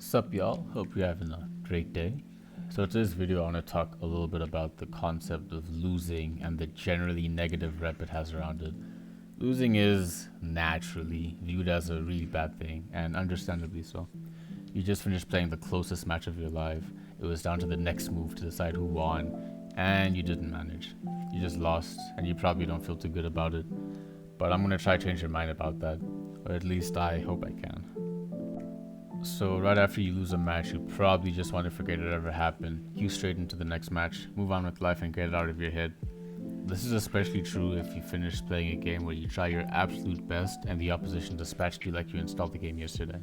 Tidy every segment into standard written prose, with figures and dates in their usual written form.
Sup y'all, hope you're having a great day. So today's video I want to talk a little bit about the concept of losing and the generally negative rep it has around it. Losing is naturally viewed as a really bad thing, and understandably so. You just finished playing the closest match of your life, it was down to the next move to decide who won, and you didn't manage. You just lost, and you probably don't feel too good about it. But I'm going to try to change your mind about that, or at least I hope I can. So right after you lose a match, you probably just want to forget it ever happened, cue straight into the next match, move on with life and get it out of your head. This is especially true if you finish playing a game where you try your absolute best and the opposition dispatched you like you installed the game yesterday.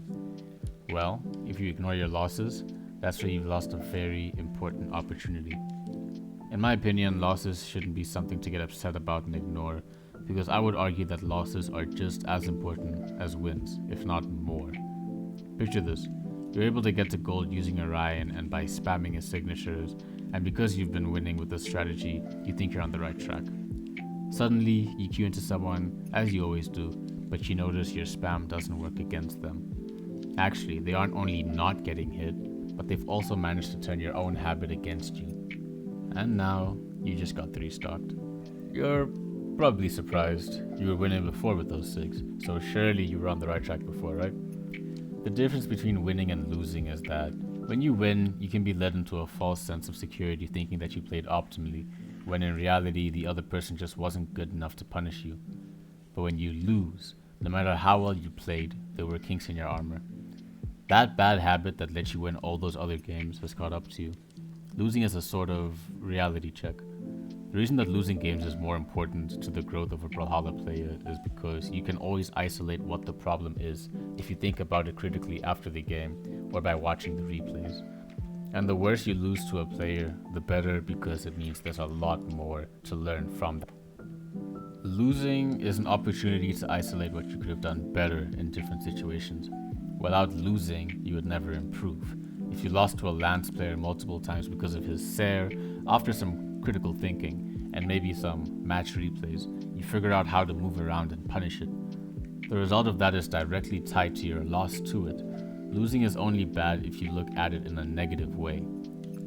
Well, if you ignore your losses, that's where you've lost a very important opportunity. In my opinion, losses shouldn't be something to get upset about and ignore, because I would argue that losses are just as important as wins, if not more. Picture this, you're able to get to gold using Orion and by spamming his signatures, and because you've been winning with this strategy, you think you're on the right track. Suddenly, you queue into someone, as you always do, but you notice your spam doesn't work against them. Actually, they aren't only not getting hit, but they've also managed to turn your own habit against you. And now, you just got 3-stocked. You're probably surprised. You were winning before with those 6, so surely you were on the right track before, right? The difference between winning and losing is that when you win, you can be led into a false sense of security thinking that you played optimally, when in reality the other person just wasn't good enough to punish you. But when you lose, no matter how well you played, there were kinks in your armor. That bad habit that let you win all those other games has caught up to you. Losing is a sort of reality check. The reason that losing games is more important to the growth of a Brawlhalla player is because you can always isolate what the problem is if you think about it critically after the game or by watching the replays. And the worse you lose to a player, the better, because it means there's a lot more to learn from that. Losing is an opportunity to isolate what you could have done better in different situations. Without losing, you would never improve. If you lost to a Lance player multiple times because of his Sair, after some critical thinking and maybe some match replays, you figure out how to move around and punish it. The result of that is directly tied to your loss to it. Losing is only bad if you look at it in a negative way.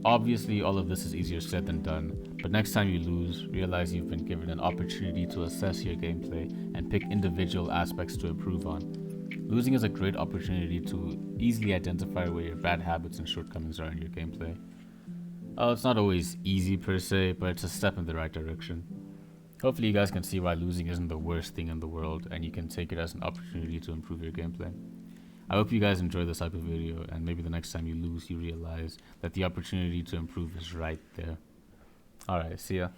Obviously, all of this is easier said than done, but next time you lose, realize you've been given an opportunity to assess your gameplay and pick individual aspects to improve on. Losing is a great opportunity to easily identify where your bad habits and shortcomings are in your gameplay. It's not always easy per se, but it's a step in the right direction. Hopefully you guys can see why losing isn't the worst thing in the world and you can take it as an opportunity to improve your gameplay. I hope you guys enjoy this type of video, and maybe the next time you lose you realize that the opportunity to improve is right there. Alright, see ya.